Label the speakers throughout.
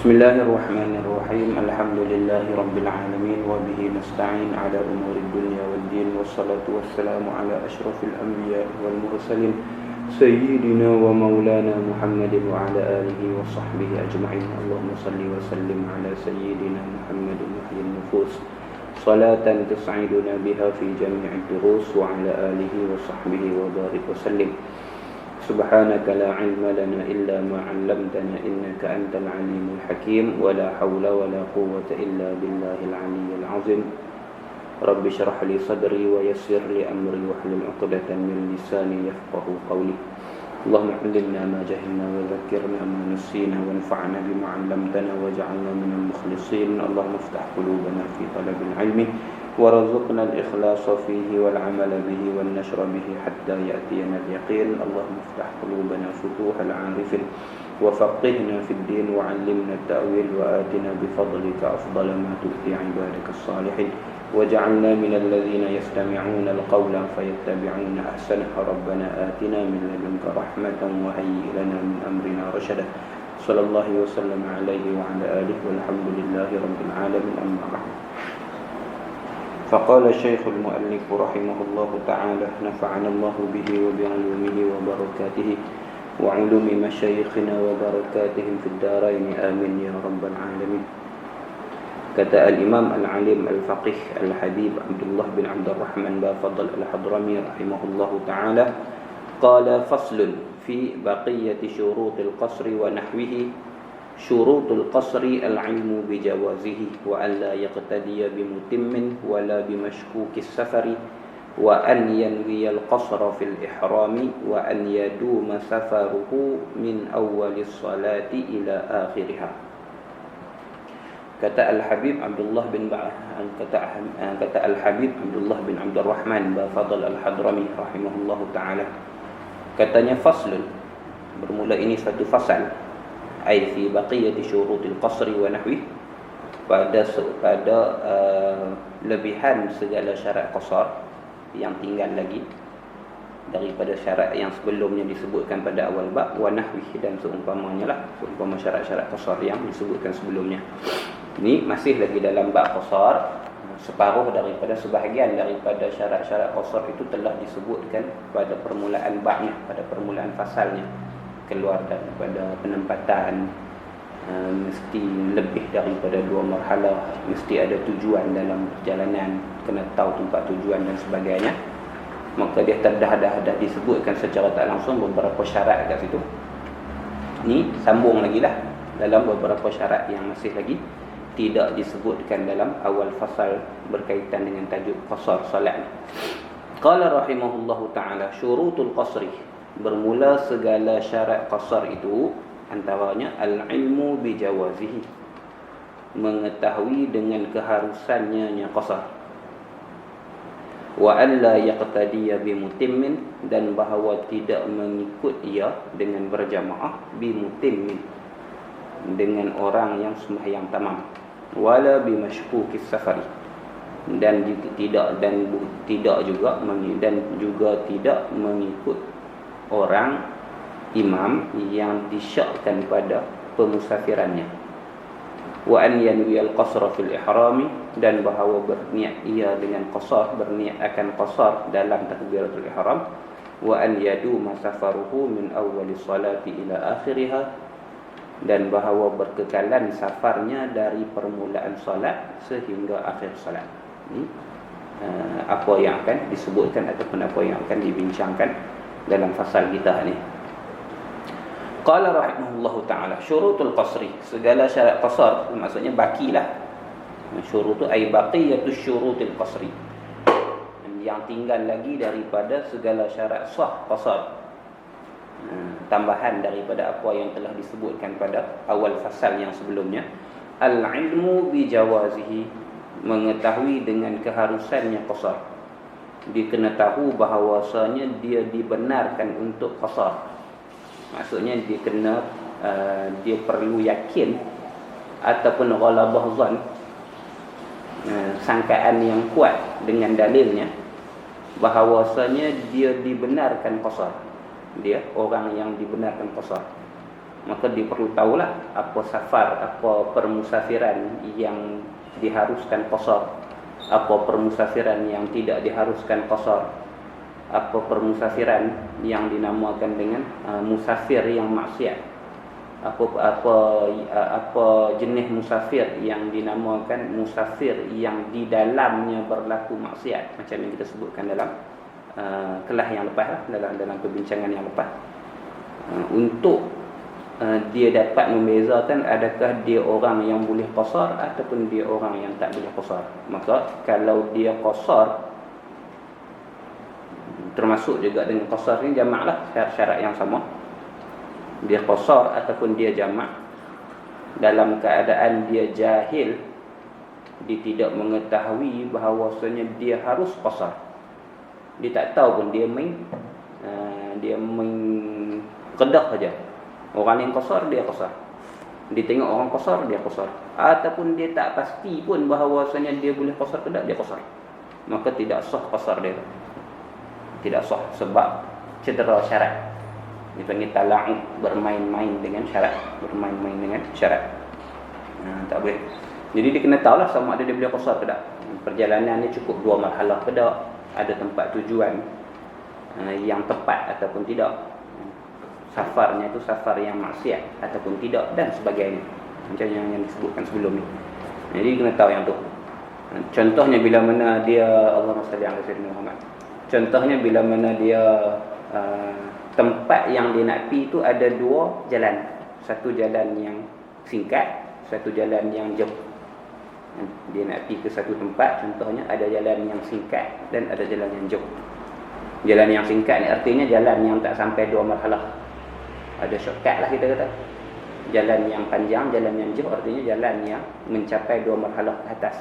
Speaker 1: Bismillahirrahmanirrahim. Alhamdulillahi rabbil alamin wa bihi nasta'in ala umuri dunya wad din wassalatu wassalamu ala asyrafil anbiya wal mursalin sayyidina wa maulana Muhammadin wa ala alihi wa sahbihi ajma'in. Allahumma salli wa sallim ala sayyidina Muhammadin muhyil nufus salatan tus'iduna biha fi jami'id durus wa ala alihi wa sahbihi wa barik wa sallim. Subhanaka la ilma lana illa ma 'allamtana innaka antal alimul hakim wa la hawla wa la quwwata illa billahil aliyyil azim. Rabbi shrah li sadri wa yassir li amri wahlul 'uqdatam min lisani yafqahu qawli. Allahumma 'allimna ma jahilna wa dhakkirna ma nasina wanfa'na bima 'allamtana waj'alna minal mukhlisin. Allahumma iftah qulubana fi talabil 'ilmi warzuqna al-ikhlasa fihi wal 'amala bihi wan nashra bihi hatta ya'tiyana al-yaqin. Allahumma iftah qulubana futuhal 'arifin wa faqihna fid din wa 'allimna at-ta'wil wa atina bi fadlika afdala ma tu'ti 'ibadaka as-salihin waj'alna minal ladzina yastami'una al-qawla fayattabi'una ahsanahu. Rabbana atina min ladunka rahmatan wa hayyi lana min amrina rashada. Sallallahu wa sallam alayhi wa ala alihi walhamdulillahi rabbil alamin. Amma ba'd. فقال الشيخ المؤلف رحمه الله تعالى نفعنا الله به وبعلومه وبركاته وعلوم مشايخنا وبركاتهم في الدارين آمين يا رب العالمين. Kata al-Imam al-Alim al-Faqih al-Habib Abdullah bin Abdul Rahman Bafadl al-Hadrami rahimahullahu ta'ala qala faslun fi baqiyati syurutil qasri wa nahwihi. Syurutul qasri al-ilmu bijawazihi wa an la yaqtadiya bimutimmin wa la bimashkukis safari wa an yanwiyal qasra fil ihrami wa an yaduma safaruhu min awwalis salati ila akhiriha. Kata Al-Habib Abdullah bin Abdullah bin Abdul Rahman Bafadl al-Hadrami rahimahullahu ta'ala, katanya faslun, bermula ini satu fasal, ai fi baqiyati syurutil qasri wa nahwi, pada lebihan segala syarat qasar yang tinggal lagi daripada syarat yang sebelumnya disebutkan pada awal bab, wa nahwi, dan seumpamanya lah, seumpama syarat-syarat qasar yang disebutkan sebelumnya. Ini masih lagi dalam bab qasar. Separuh daripada sebahagian daripada syarat-syarat qasar itu telah disebutkan pada permulaan babnya, pada permulaan fasalnya. Keluar daripada penempatan, mesti lebih daripada 2 marhalah, mesti ada tujuan dalam perjalanan, kena tahu tempat tujuan dan sebagainya. Maka dia dah disebutkan secara tak langsung beberapa syarat kat situ. Ni sambung lagi lah dalam beberapa syarat yang masih lagi tidak disebutkan dalam awal fasal berkaitan dengan tajuk qasar salat. Qala rahimahullahu ta'ala syurutul qasri, bermula segala syarat qasar itu antaranya al-ilmu bijawazihi, mengetahui dengan keharusannya qasar, wa alla yaqtadiya bimutimmin, dan bahawa tidak mengikut ia dengan berjamaah, bimutimmin, dengan orang yang sembahyang tamam, wala bimashkukis safari, dan tidak juga mengikut orang imam yang disyakkan pada pemusafirannya, wa an yanwiyal qasra fil ihrami, dan bahawa berniat ia dengan qasar, berniat akan qasar dalam takbiratul ihram, wa an yaduma safaruhu min awwalis salati ila akhiriha, dan bahawa berkekalan safarnya dari permulaan salat sehingga akhir salat. Ini apa yang akan disebutkan ataupun apa yang akan dibincangkan dalam fasal kita ni. Qala rahimahullahu ta'ala syurutul qasri, segala syarat qasar, maksudnya bakilah. Syurut tu ai baqiyatus syurutil qasri, yang tinggal lagi daripada segala syarat sah qasar, tambahan daripada apa yang telah disebutkan pada awal fasal yang sebelumnya. Al-ilmu bijawazihi, mengetahui dengan keharusannya qasar. Dia kena tahu bahawasanya dia dibenarkan untuk qasar. Maksudnya dia perlu yakin ataupun ghalabah zan, sangkaan yang kuat dengan dalilnya bahawasanya dia dibenarkan qasar. Dia orang yang dibenarkan qasar. maka dia perlu tahulah apa safar, apa permusafiran yang diharuskan qasar, apa permusafiran yang tidak diharuskan qasar, apa permusafiran yang dinamakan dengan musafir yang maksiat, apa jenis musafir yang dinamakan musafir yang di dalamnya berlaku maksiat, macam yang kita sebutkan dalam kelas yang lepas lah, dalam perbincangan yang lepas. Untuk dia dapat membezakan adakah dia orang yang boleh qasar ataupun dia orang yang tak boleh qasar. Maka kalau dia qasar, termasuk juga dengan qasar ni jamak lah, syarat yang sama. Dia qasar ataupun dia jamak dalam keadaan dia jahil, dia tidak mengetahui bahawasanya dia harus qasar. Dia tak tahu pun, dia main kedah saja. Orang yang qasar, dia qasar. Dia tengok orang qasar, dia qasar. Ataupun dia tak pasti pun bahawasanya dia boleh qasar ke tak, dia qasar. Maka tidak sah qasar dia. Tidak sah sebab cedera syarat. Dipanggil tala'ub, bermain-main dengan syarat. Bermain-main dengan syarat. Tak boleh. Jadi dia kena tahulah sama ada dia boleh qasar ke tak. Perjalanan ni cukup 2 marhalah ke tak. Ada tempat tujuan yang tepat ataupun tidak. Safarnya itu safar yang maksiat ataupun tidak, dan sebagainya. Macam yang disebutkan sebelum ni. Jadi kena tahu yang tu. Contohnya bila mana dia, Allahumma salli ala sayyidina Muhammad. Contohnya bila mana dia tempat yang dia nak pergi itu ada 2 jalan. Satu jalan yang singkat, satu jalan yang jauh. Dia nak pergi ke satu tempat, contohnya ada jalan yang singkat dan ada jalan yang jauh. Jalan yang singkat ni artinya jalan yang tak sampai 2 marhalah. Ada shortcut lah kita kata. Jalan yang panjang, jalan yang jauh artinya jalan yang mencapai 2 marhalah ke atas.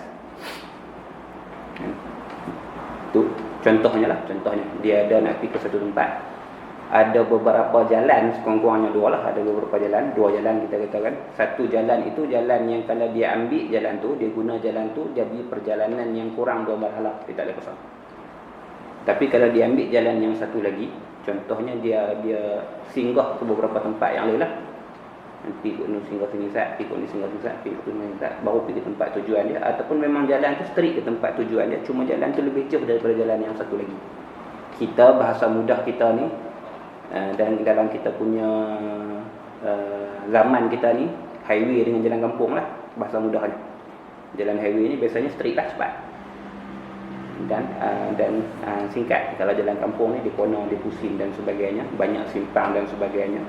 Speaker 1: Tu contohnya lah, contohnya dia ada nak pergi ke satu tempat. Ada beberapa jalan, sekurang-kurangnya 2 lah, ada beberapa jalan, 2 jalan kita katakan. Satu jalan itu jalan yang kalau dia ambil jalan tu, dia guna jalan tu jadi perjalanan yang kurang 2 marhalah, dia tak boleh qasar. Tapi kalau dia ambil jalan yang satu lagi, contohnya dia singgah ke beberapa tempat yang lain lah. Nanti ikut ni singgah sini sat, ikut ni singgah sini sat, ikut ni sat, baru pergi ke tempat tujuan dia. Ataupun memang jalan tu straight ke tempat tujuan dia, cuma jalan tu lebih jauh daripada jalan yang satu lagi. Kita bahasa mudah kita ni, dan dalam kita punya zaman kita ni, highway dengan jalan kampung lah bahasa mudahnya. Jalan highway ni biasanya straight lah, cepat dan singkat. Kalau jalan kampung ni dia kono, dia pusing dan sebagainya, banyak simpang dan sebagainya,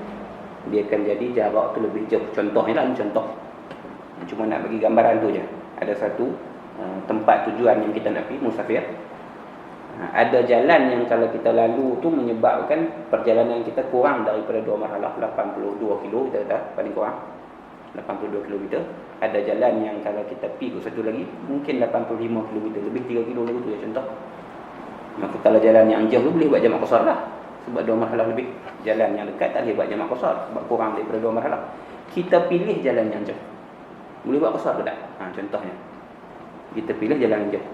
Speaker 1: dia akan jadi jarak tu lebih jauh. Contohnya lah, contoh cuma nak bagi gambaran tu je. Ada satu tempat tujuan yang kita nak pergi, musafir. Ada jalan yang kalau kita lalu tu menyebabkan perjalanan kita kurang daripada 2 marhalah, 82 kilo kita kata paling kurang 82 km. Ada jalan yang kalau kita pergi ke satu lagi mungkin 85 km, lebih 3 kilo lagi tu ya contoh. Maka kalau jalan yang jauh tu boleh buat jamak qasar lah, sebab 2 marhalah lebih. Jalan yang dekat tak boleh buat jamak qasar sebab kurang daripada 2 marhalah. Kita pilih jalan yang jauh, boleh buat qasar ke tak? Contohnya kita pilih jalan yang jauh,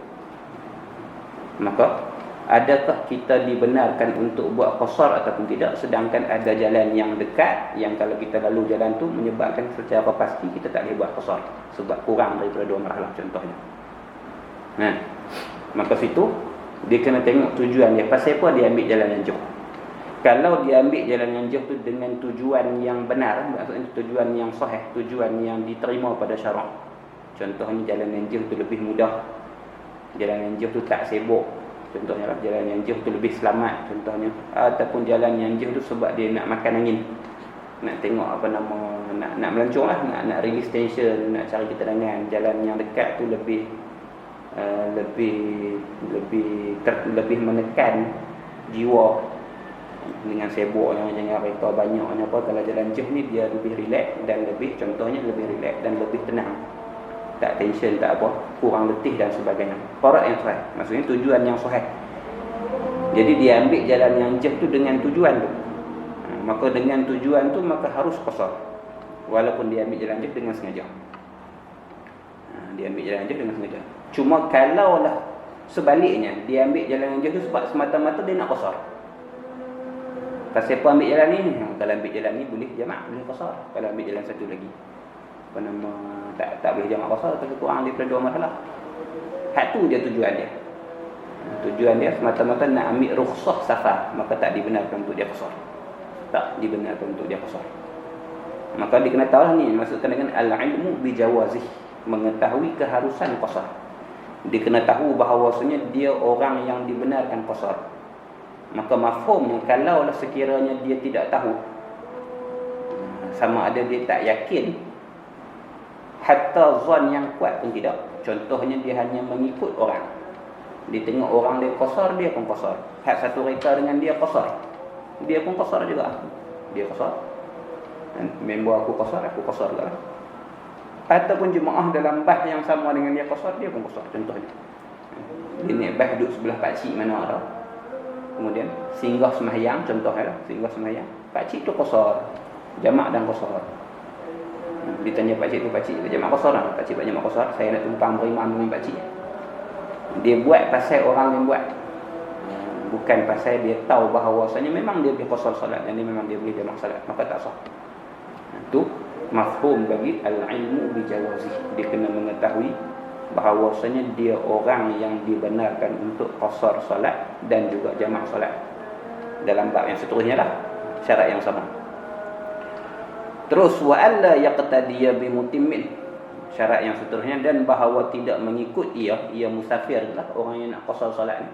Speaker 1: maka adakah kita dibenarkan untuk buat qasar ataupun tidak? Sedangkan ada jalan yang dekat yang kalau kita lalu jalan tu menyebabkan secara pasti kita tak boleh buat qasar sebab kurang daripada 2 marhalah contohnya. Maka situ dia kena tengok tujuan dia. Pasal apa dia ambil jalan yang jauh? Kalau dia ambil jalan yang jauh tu dengan tujuan yang benar, maksudnya tujuan yang sahih, tujuan yang diterima pada syarak. Contohnya jalan yang jauh tu lebih mudah, jalan yang jauh tu tak sibuk, contohnya lah, jalan yang jauh tu lebih selamat contohnya. Ataupun jalan yang jauh tu sebab dia nak makan angin, nak tengok apa nama, nak melancong lah, nak release tension, nak cari ketenangan. Jalan yang dekat tu lebih menekan jiwa dengan sibuknya, jangan kereta banyaknya apa. Kalau jalan jauh ni dia lebih relax dan lebih, contohnya lebih relax dan lebih tenang, tak tension, tak apa, kurang letih dan sebagainya. Qarat yang sahih, maksudnya tujuan yang sahih. Jadi dia ambil jalan yang jauh tu dengan tujuan tu. Maka dengan tujuan tu maka harus qasar, walaupun dia ambil jalan jauh dengan sengaja. Dia ambil jalan jauh dengan sengaja. Cuma kalaulah sebaliknya, dia ambil jalan yang jauh tu sebab semata-mata dia nak qasar, siapa ambil jalan ni? Kalau ambil jalan ni boleh jamak, boleh qasar. Kalau ambil jalan satu lagi, apa nama, tak boleh jamak qasar, tapi kurang daripada 2 marhalah. Hak tu dia tujuan dia. Tujuan dia semata-mata nak ambil rukhsah safar, maka tak dibenarkan untuk dia qasar. Tak dibenarkan untuk dia qasar. Maka dia kena tahu lah ni, maksudkan dengan al-ilmu bi jawazih, mengetahui keharusan qasar. Dia kena tahu bahawasanya dia orang yang dibenarkan qasar. Maka mafhumnya, kalaulah sekiranya dia tidak tahu, sama ada dia tak yakin, hatta zon yang kuat pun tidak. Contohnya dia hanya mengikut orang. Dia tengok orang dia qasar, dia pun qasar. Hak satu reka dengan dia qasar, dia pun qasar juga. Dia qasar. Member aku qasar juga. Ataupun jemaah dalam bah yang sama dengan dia qasar, dia pun qasar. Contohnya, dia naik bah duduk sebelah pakcik mana tau. Kemudian singgah sembahyang, contohnya lah, singgah sembahyang, pakcik tu qasar, jamak dan qasar. Ditanya pakcik tu, pakcik jamak qasar lah. Pakcik jamak qasar, saya nak tumpang berimam dengan pakcik. Dia buat pasal orang yang buat, bukan pasal dia tahu bahawasanya memang dia boleh qasar salat dan dia memang dia boleh jamak salat, maka tak sah. Itu mafhum bagi al-ilmu bi jawazih. Dia kena mengetahui bahawasanya dia orang yang dibenarkan untuk qasar salat dan juga jamak salat. Dalam bab yang seterusnya lah, syarat yang sama. Terus wa alla yaqtadiya bi mutimmin, syarat yang seterusnya, dan bahawa tidak mengikut ia musafir lah, orang yang nak qasar salat ni,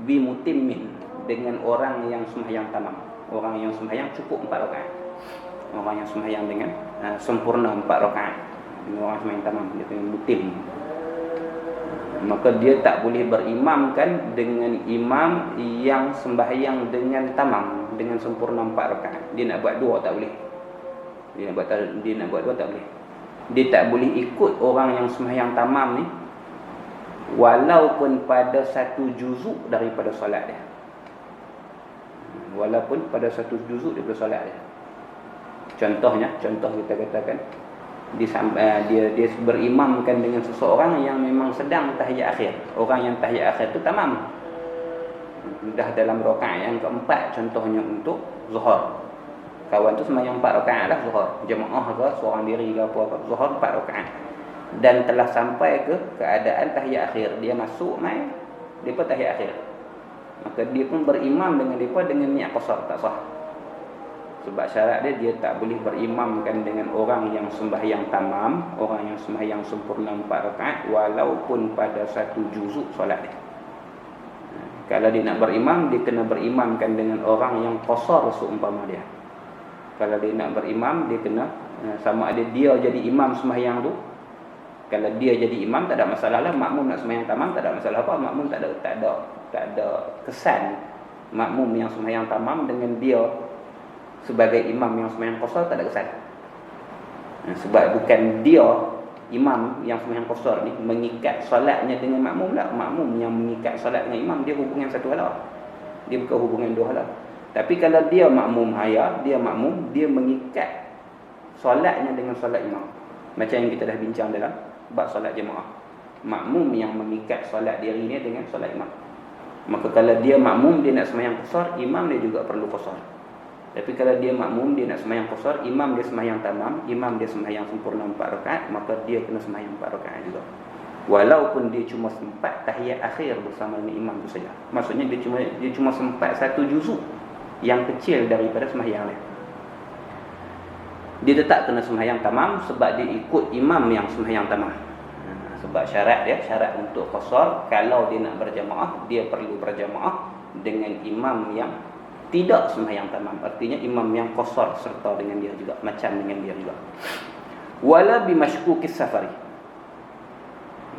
Speaker 1: bi mutimmin, dengan orang yang sembahyang tamam, orang yang sembahyang cukup 4 rakaat, orang yang sembahyang dengan sempurna 4 rakaat, orang sembahyang tamam, dia panggil mutim. Maka dia tak boleh berimamkan dengan imam yang sembahyang dengan tamam, dengan sempurna 4 rakaat. Dia nak buat 2 tak boleh. Dia nak buat 2 tak boleh. Dia tak boleh ikut orang yang sembahyang tamam ni walaupun pada satu juzuk daripada solat dia. Walaupun pada satu juzuk daripada solat dia. Contoh kita katakan dia berimamkan dengan seseorang yang memang sedang tahiyat akhir. Orang yang tahiyat akhir tu tamam, dah dalam rakaat yang keempat, contohnya untuk zuhur. Kawan tu sembahyang 4 rakaat lah zuhur, jemaah ke seorang diri ke apa, zuhur 4 rakaat, dan telah sampai ke keadaan tahiyat akhir, dia masuk mai depa tahiyat akhir, maka dia pun berimam dengan depa dengan niat qasar, tak sah. Sebab syarat dia tak boleh berimamkan dengan orang yang sembahyang tamam, orang yang sembahyang sempurna 4 rakaat walaupun pada satu juzuk solat dia. Kalau dia nak berimam, dia kena berimamkan dengan orang yang qasar seumpama dia. Kalau dia nak berimam, dia kena sama ada dia jadi imam sembahyang tu. Kalau dia jadi imam tak ada masalah lah. Makmum nak sembahyang tamam tak ada masalah apa. Makmum tak ada kesan. Makmum yang sembahyang tamam dengan dia sebagai imam yang sembahyang qasar tak ada kesan. Sebab bukan dia imam yang sembahyang qasar ni mengikat solatnya dengan makmum lah. Makmum yang mengikat solat dengan imam, dia hubungan satu halal. Dia bukan hubungan dua halal. Tapi kalau dia makmum dia mengikat solatnya dengan solat imam. Macam yang kita dah bincang dalam bab solat jemaah. Makmum yang mengikat solat dirinya dengan solat imam. Maka kalau dia makmum, dia nak sembahyang qasar, imam dia juga perlu qasar. Tapi kalau dia makmum, dia nak sembahyang qasar, imam dia sembahyang tamam, imam dia sembahyang sempurna 4 rakaat, maka dia kena sembahyang 4 rakaat juga. Walaupun dia cuma sempat tahiyat akhir bersama dengan imam tu saja. Maksudnya dia cuma sempat satu juzuk yang kecil daripada sembahyang dia. Dia tetap kena sembahyang tamam sebab dia ikut imam yang sembahyang tamam. Sebab syarat untuk qasar, kalau dia nak berjamaah, dia perlu berjamaah dengan imam yang tidak sembahyang tamam. Artinya imam yang qasar serta dengan dia juga, macam dengan dia juga. Wala bimashkukis safari.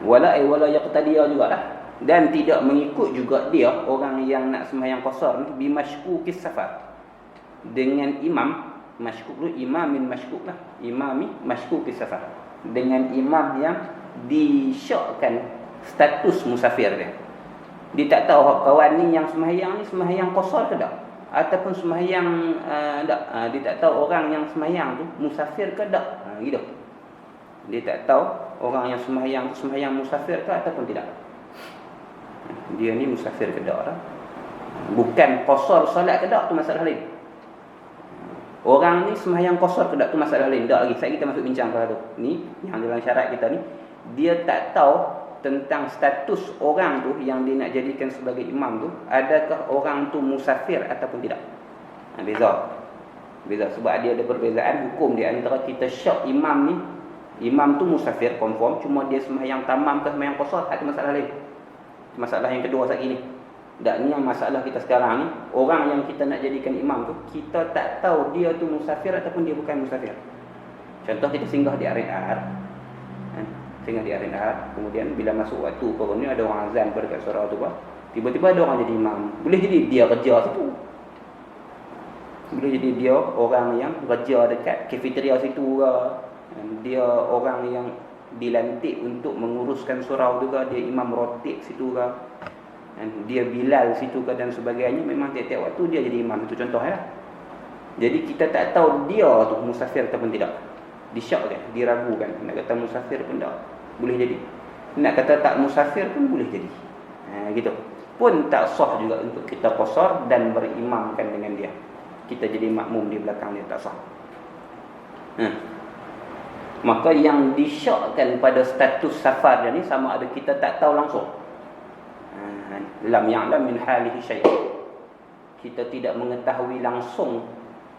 Speaker 1: Wala yaqtadiya jugalah. Dan tidak mengikut juga dia orang yang nak sembahyang qasar ni bimashkukis safar, dengan imam mashkuk tu, imamin mashkuk lah, imami mashkukis safar, dengan imam yang disyakkan status musafir dia. Dia tak tahu kawan ni yang sembahyang qasar ke tak, ataupun sembahyang tak. Dia tak tahu orang yang sembahyang tu musafir ke tak, gitu. Dia tak tahu orang yang sembahyang tu sembahyang musafir ke ataupun tidak. Dia ni musafir ke tak lah. Bukan qasar solat ke tak, tu masalah lain. Orang ni sembahyang qasar ke tak tu masalah lain. Tak lagi. Saya kita masuk bincang pada tu. Ni yang dalam syarat kita ni, dia tak tahu tentang status orang tu yang dia nak jadikan sebagai imam tu, adakah orang tu musafir ataupun tidak. Beza. Sebab dia ada perbezaan hukum di antara kita syak imam ni. Imam tu musafir confirm, cuma dia sembahyang tamam ke sembahyang qasar, ada masalah lain. Masalah yang kedua sekali ni. Dan ni yang masalah kita sekarang ni, orang yang kita nak jadikan imam tu, kita tak tahu dia tu musafir ataupun dia bukan musafir. Contoh kita singgah di Ar-Ar. Singgah di Ar-Ar, kemudian bila masuk waktu korang ni ada orang azan pada kat surau tu, tiba-tiba ada orang jadi imam. Boleh jadi dia kerja situ. Boleh jadi dia orang yang kerja dekat kafeteria situ ke. Dia orang yang dilantik untuk menguruskan surau tu ke, dia imam rotib situ ke. Dia Bilal situ ke dan sebagainya. Memang tiap-tiap waktu dia jadi imam. Itu contohnya lah. Jadi kita tak tahu dia tu musafir ataupun tidak. Disyakkan, diragukan. Nak kata musafir pun tak boleh jadi. Nak kata tak musafir pun boleh jadi. Gitu. Pun tak sah juga untuk kita qasar dan berimamkan dengan dia. Kita jadi makmum di belakang dia, tak sah. Maka yang disyakkan pada status safar dia ni sama ada kita tak tahu langsung. Lam ya'lam min halihi syai'an. Kita tidak mengetahui langsung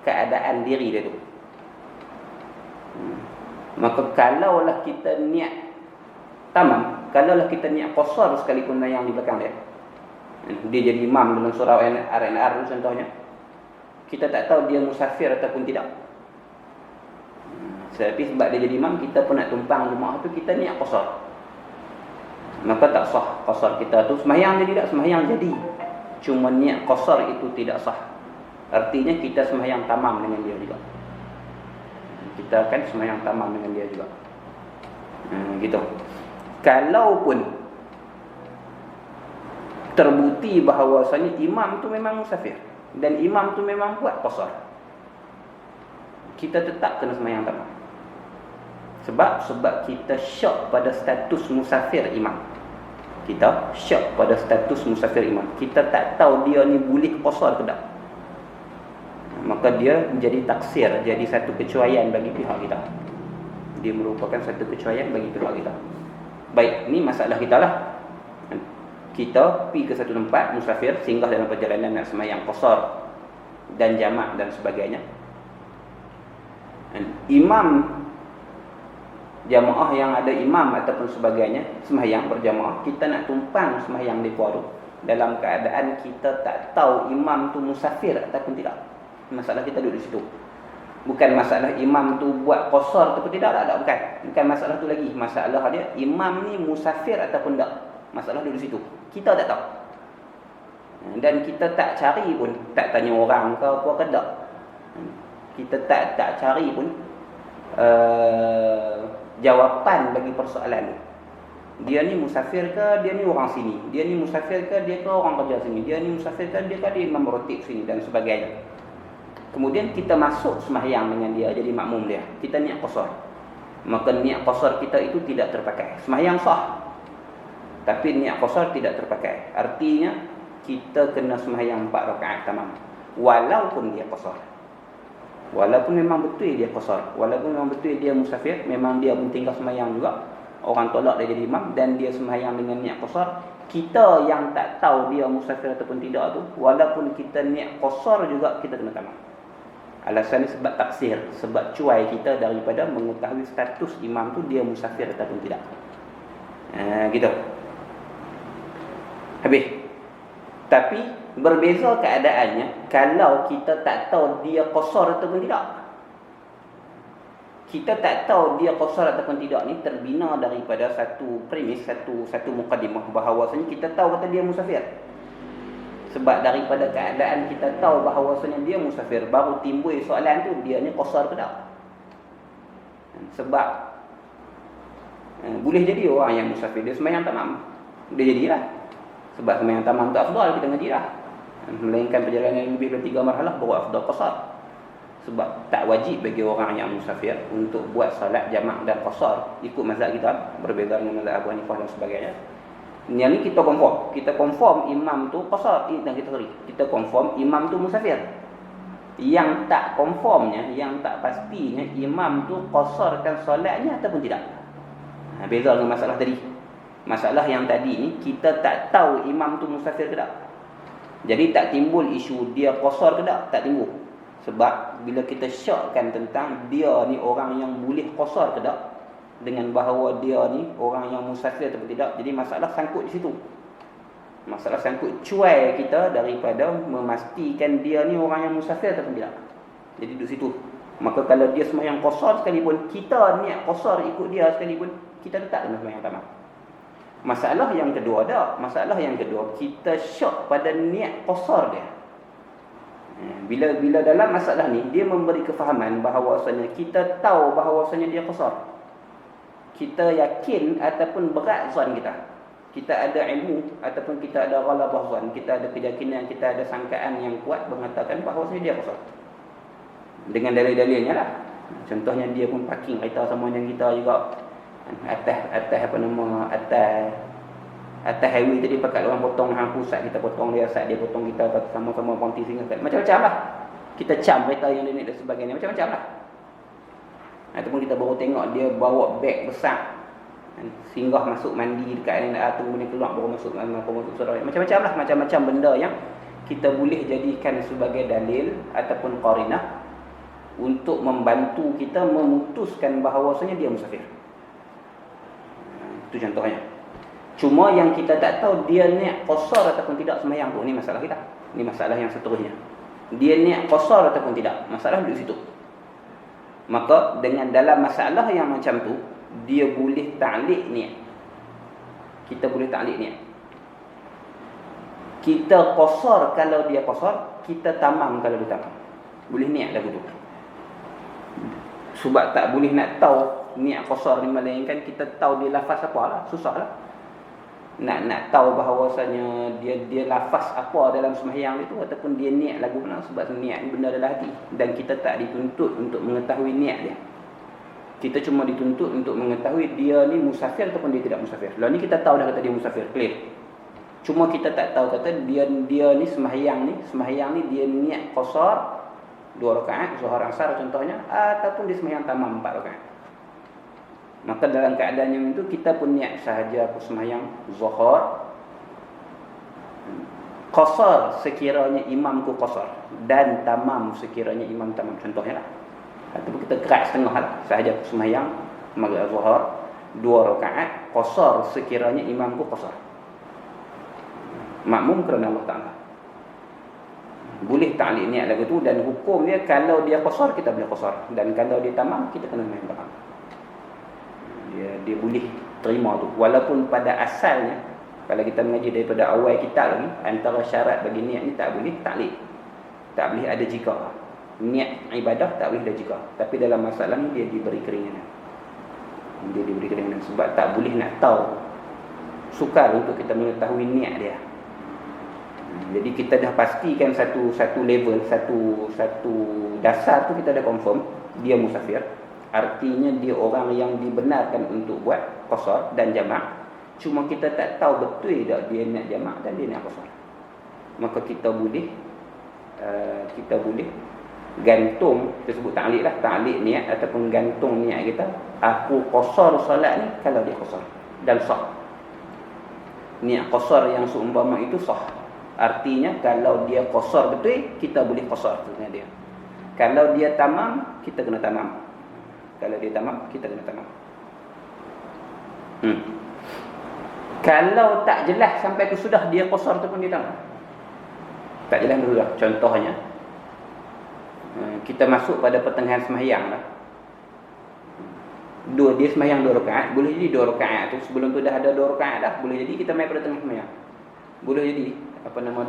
Speaker 1: keadaan diri dia tu. Maka kalaulah kita niat tamam, kalaulah kita niat qasar sekalipun yang di belakang dia, dia jadi imam dalam surau Ar-Ar contohnya, kita tak tahu dia musafir ataupun tidak. Tapi sebab dia jadi imam, kita pun nak tumpang rumah tu, kita niat qasar, maka tak sah qasar kita tu. Sembahyang jadi tak? Sembahyang jadi, cuma niat qasar itu tidak sah. Artinya kita sembahyang tamam dengan dia juga. Kita akan sembahyang tamam dengan dia juga. Gitu. Kalaupun terbukti bahawasanya imam tu memang musafir dan imam tu memang buat qasar, kita tetap kena sembahyang tamam. Sebab kita syak pada status musafir imam. Kita syak pada status musafir imam. Kita tak tahu dia ni boleh qasar ke tak. Maka dia menjadi taksir, jadi satu kecuaian bagi pihak kita. Dia merupakan satu kecuaian bagi pihak kita. Baik, ni masalah kita lah. Kita pergi ke satu tempat musafir, singgah dalam perjalanan nak sembahyang qasar dan jamak dan sebagainya. Imam jamaah yang ada imam ataupun sebagainya sembahyang berjamaah, kita nak tumpang sembahyang di tu dalam keadaan kita tak tahu imam tu musafir ataupun tidak. Masalah kita duduk di situ. Bukan masalah imam tu buat qasar ataupun tidak, tak, bukan. Bukan masalah tu lagi. Masalah dia imam ni musafir ataupun tak. Masalah duduk di situ. Kita tak tahu. Dan kita tak cari pun, tak tanya orang ke apa ke tak. Kita tak cari pun jawapan bagi persoalan ni. Dia ni musafir ke, dia ni orang sini. Dia ni musafir ke, dia ke orang kerja sini. Dia ni musafir ke, dia ke dia imam rotib sini dan sebagainya. Kemudian kita masuk sembahyang dengan dia, jadi makmum dia. Kita niat qasar. Maka niat qasar kita itu tidak terpakai. Sembahyang sah, tapi niat qasar tidak terpakai. Artinya kita kena sembahyang 4 rakaat tamam. Walaupun dia qasar. Walaupun memang betul dia qasar, walaupun memang betul dia musafir, memang dia pun tinggal sembahyang juga. Orang tolak dia jadi imam dan dia sembahyang dengan niat qasar. Kita yang tak tahu dia musafir ataupun tidak tu, walaupun kita niat qasar juga kita kena tamam. Alasan ni sebab taksir, sebab cuai kita daripada mengetahui status imam tu dia musafir ataupun tidak. Gitu. Habis. Tapi berbeza keadaannya kalau kita tak tahu dia qasar ataupun tidak. Kita tak tahu dia qasar ataupun tidak ni terbina daripada satu premis, satu mukadimah bahawasanya kita tahu kata dia musafir. Sebab daripada keadaan kita tahu bahawasanya dia musafir, baru timbul soalan tu, dia ni qasar ke tak. Sebab boleh jadi orang yang musafir dia sembahyang tamam, dia jadilah. Sebab sembahyang tamam tu afdal, kita ngaji lah. Melainkan perjalanan yang lebih dari 3 marhalah baru afdal qasar. Sebab tak wajib bagi orang yang musafir untuk buat salat jamak dan qasar ikut mazhab kita, berbeza dengan mazhab Abu Hanifah dan sebagainya. Yang ni kita confirm imam tu qasar, dan kita sorry, kita confirm imam tu musafir.
Speaker 2: Yang tak konformnya, yang tak pastinya imam tu qasarkan solatnya ataupun tidak. Beza dengan masalah tadi. Masalah yang tadi ni kita tak tahu imam tu musafir ke tak. Jadi tak timbul isu dia qasar ke tak timbul. Sebab bila kita syakkan tentang dia ni orang yang boleh qasar ke tak, dengan bahawa dia ni orang yang musafir ataupun tidak, jadi masalah sangkut di situ. Masalah sangkut cuai kita daripada memastikan dia ni orang yang musafir ataupun tidak. Jadi duduk situ. Maka kalau dia sembahyang qasar sekalipun, kita niat qasar ikut dia sekalipun, kita tetap kena sembahyang tamam. Masalah yang kedua masalah yang kedua, kita syak pada niat qasar dia. Bila dalam masalah ni dia memberi kefahaman bahawasanya kita tahu bahawasanya dia qasar. Kita yakin ataupun berat zon kita. Kita ada ilmu ataupun kita ada ghalabah zon, kita ada keyakinan, kita ada sangkaan yang kuat mengatakan bahawasanya dia qasar. Dengan dalil-dalilnya lah. Contohnya dia pun parking kereta sama dengan kita juga. Atas highway tadi pakat orang potong hang pusat, kita potong dia, saat dia potong kita sama-sama ponti singa. Macam-macam lah. Kita cam kereta yang dia naik dan sebagainya, macam-macam lah. Ataupun kita baru tengok dia bawa beg besar, singgah masuk mandi dekat ni, tunggu dia keluar baru masuk surau. Macam-macam lah, macam-macam benda yang kita boleh jadikan sebagai dalil ataupun qarinah untuk membantu kita memutuskan bahawasanya dia musafir. Itu contohnya. Cuma yang kita tak tahu dia niat qasar ataupun tidak sembahyang tu, ni masalah kita. Ni masalah yang seterusnya. Dia niat qasar ataupun tidak, masalah duduk situ. Maka dengan dalam masalah yang macam tu, dia boleh ta'liq niat. Kita boleh ta'liq niat. Kita qasar kalau dia qasar, kita tamam kalau dia tamam. Boleh niat lagu tu. Sebab tak boleh nak tahu niat qasar ni, melainkan kita tahu dia lafaz apa lah, susah lah. Nak tahu bahawasanya dia lafaz apa dalam sembahyang itu ataupun dia niat lagu mana, sebab niat ni benda dalam hati dan kita tak dituntut untuk mengetahui niat dia. Kita cuma dituntut untuk mengetahui dia ni musafir ataupun dia tidak musafir. Lalu ni kita tahu dah kata dia musafir, clear. Cuma kita tak tahu kata dia ni sembahyang ni dia niat qasar 2 rakaat zuhur asar contohnya, ataupun dia sembahyang tamam 4 rakaat. Maka dalam keadaan yang itu kita pun niat sahaja aku sembahyang zuhur qasar sekiranya imamku qasar dan tamam sekiranya imam tamam contohnya lah. Ataupun kita kerat setengah lah, sahaja aku sembahyang maghrib zuhur 2 rakaat qasar sekiranya imamku qasar. Makmum kerana Allah Ta'ala. Boleh ta'liq niat lagu tu, dan hukum dia kalau dia qasar kita boleh qasar, dan kalau dia tamam kita kena main tamam. Dia boleh terima tu, walaupun pada asalnya kalau kita mengaji daripada awal kitab lagi, antara syarat bagi niat ni tak boleh ta'liq, tak boleh ada jika. Niat ibadah tak boleh ada jika, tapi dalam masalah ni dia diberi keringanan. Dia diberi keringanan sebab tak boleh nak tahu, sukar untuk kita mengetahui niat dia. Jadi kita dah pastikan satu level, satu dasar tu kita dah confirm dia musafir. Artinya dia orang yang dibenarkan untuk buat qasar dan jamak. Cuma kita tak tahu betul tak dia nak jamak dan dia nak qasar. Maka kita boleh gantung, kita sebut ta'liq lah, ta'liq niat ataupun gantung niat kita. Aku qasar solat ni kalau dia qasar dan sah. Niat qasar yang seumpama itu sah. Artinya kalau dia qasar betul, kita boleh qasar dengan dia. Kalau dia tamam, kita kena tamam. Kalau dia tamam, kita kena tamam. Kalau tak jelas sampai ke sudah dia qasar ataupun dia tamam, tak jelas dulu lah. Contohnya kita masuk pada pertengahan sembahyang lah. Dia sembahyang 2 rakaat, boleh jadi 2 rakaat tu sebelum tu dah ada 2 rakaat dah, boleh jadi kita main pada tengah sembahyang. Boleh jadi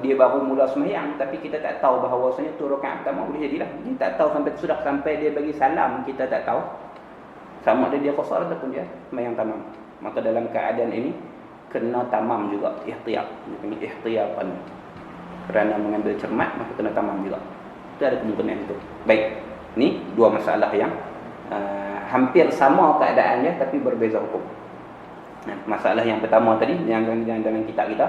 Speaker 2: dia baru mula sembahyang tapi kita tak tahu bahawasanya tu rakaat pertama, boleh jadilah. Dia tak tahu sampai dia bagi salam, kita tak tahu sama ada dia qasar ataupun dia sembahyang tamam. Maka dalam keadaan ini kena tamam juga, ihtiyat. Ihtiyatan. Kerana mengambil cermat maka kena tamam juga. Itu ada kemungkinan itu. Baik. Ni 2 masalah yang hampir sama keadaannya tapi berbeza hukum. Masalah yang pertama tadi yang dalam kitab kita,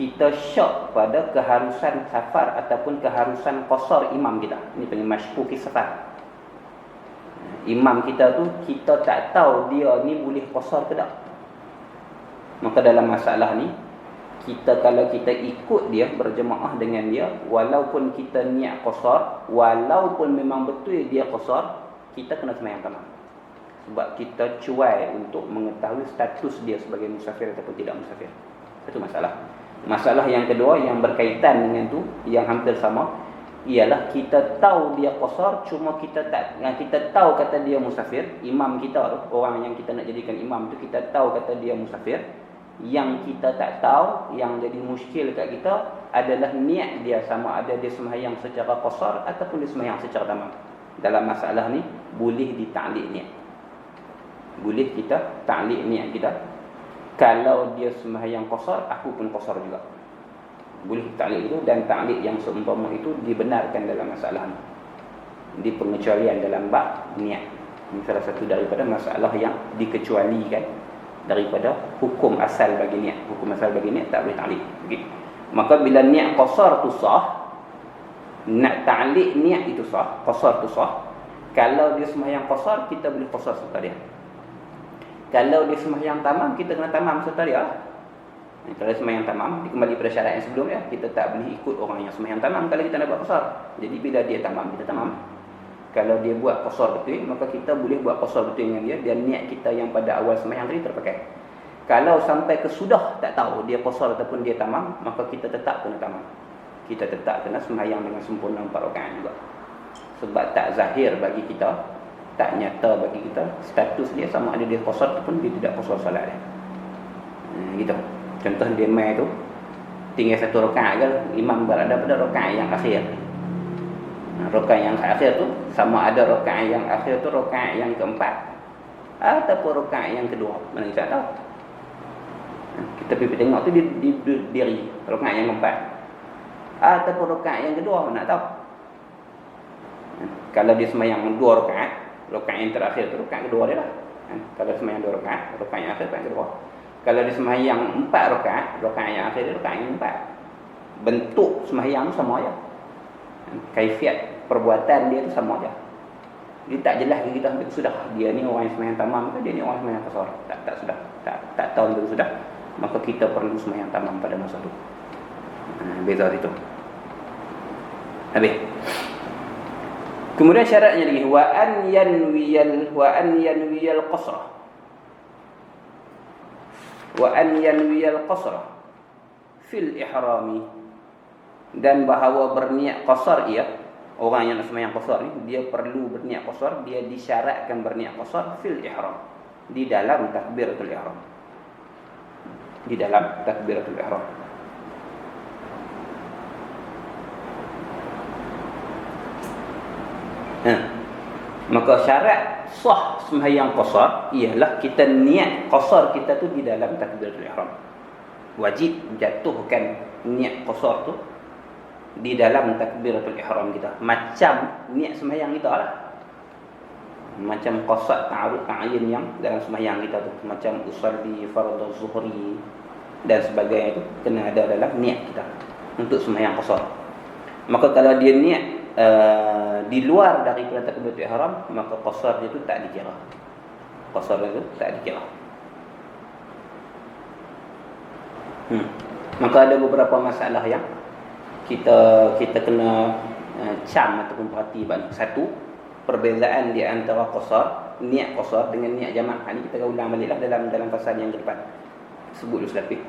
Speaker 2: kita syok pada keharusan safar ataupun keharusan qasar imam kita. Ini panggil masykuki safar. Imam kita tu kita tak tahu dia ni boleh qasar ke tak. Maka dalam masalah ni, kalau kita ikut dia, berjemaah dengan dia, walaupun kita niat qasar, walaupun memang betul dia qasar, kita kena sembahyang tamam. Sebab kita cuai untuk mengetahui status dia sebagai musafir ataupun tidak musafir. Itu masalah. Masalah yang kedua yang berkaitan dengan tu, yang hampir sama, ialah kita tahu dia qasar, cuma kita tahu kata dia musafir. Imam kita tu, orang yang kita nak jadikan imam tu, kita tahu kata dia musafir. Yang kita tak tahu, yang jadi muskil kat kita adalah niat dia, sama ada dia sembahyang secara qasar ataupun dia sembahyang secara tamam. Dalam masalah ni boleh ditaklik niat. Boleh kita taklik niat kita. Kalau dia sembahyang qasar, aku pun qasar juga. Boleh taklik itu, dan taklik yang seumpama itu dibenarkan dalam masalah ni. Di pengecualian dalam bab niat. Ini salah satu daripada masalah yang dikecualikan daripada hukum asal bagi niat. Hukum asal bagi niat tak boleh taklik. Okay. Maka bila niat qasar tu sah, nak taklik niat itu sah, qasar tu sah. Kalau dia sembahyang qasar, kita boleh qasar serta dia. Kalau dia sembahyang tamam, kita kena tamam serta dia. Kalau sembahyang tamam, kembali pada syarat yang sebelumnya, kita tak boleh ikut orang yang sembahyang tamam kalau kita nak buat qasar. Jadi bila dia tamam, kita tamam. Kalau dia buat qasar betul, maka kita boleh buat qasar betul dengan dia, dan niat kita yang pada awal sembahyang tadi terpakai. Kalau sampai ke sudah tak tahu dia qasar ataupun dia tamam, maka kita tetap kena tamam. Kita tetap kena sembahyang dengan sempurna 4 rakaat juga. Sebab tak zahir bagi kita, tak nyata bagi kita status dia, sama ada dia qasar ataupun dia tidak qasar solat dia. Gitu. Contoh dia mai tu tinggal 1 rakaat ke, imam berada pada rakaat yang akhir. Rakaat yang akhir tu sama ada rakaat yang akhir tu rakaat yang keempat ataupun rakaat yang kedua, mana kita tahu. Kita pergi tengok tu di diri rakaat yang keempat ataupun rakaat yang kedua, mana nak tahu. Kalau dia sembahyang 2 rakaat, rakaat yang terakhir tu rakaat kedua dia lah. Kalau sembahyang 2 rakaat, rakaat yang akhir rakaat kedua. Kalau dia sembahyang 4 rakaat, rakaat yang akhir dia rakaat yang 4. Bentuk sembahyang sama aja. Kaifiat perbuatan dia tu sama aja. Dia tak jelas kita sampai sudah dia ni orang yang sembahyang tamam ke dia ni orang yang sembahyang qasar. Tak sudah. Tak tahu itu sudah. Maka kita perlu sembahyang tamam pada masa tu. Beza itu. Habis. Kemudian syaratnya lagi wa an yanwiyal qasrah. Wa an yanwiyal qasrah fil ihrami, dan bahawa berniat qasar ia, orang yang nak sembahyang qasar ni dia perlu berniat qasar, dia disyaratkan berniat qasar fil ihram, di dalam takbiratul ihram. Di dalam takbiratul ihram. Maka syarat sah sembahyang qasar ialah kita niat qasar kita tu di dalam takbiratul ihram. Wajib jatuhkan niat qasar tu di dalam takbiratul ihram kita. Macam niat sembahyang kita lah. Macam qasad ta'arud ta'yin yang dalam sembahyang kita tu, macam usalli fardhu zuhri dan sebagainya tu, kena ada dalam niat kita untuk sembahyang qasar. Maka kalau dia niat di luar daripada takbiratul ihram, maka qasar dia tu tak dikira. Qasar dia tu tak dikira. Maka ada beberapa masalah yang kita kena cam ataupun perhati balik. Satu, perbezaan di antara qasar, niat qasar dengan niat jamak. Ini kita ulang baliklah dalam fasal yang depan. Sebut dulu selapis.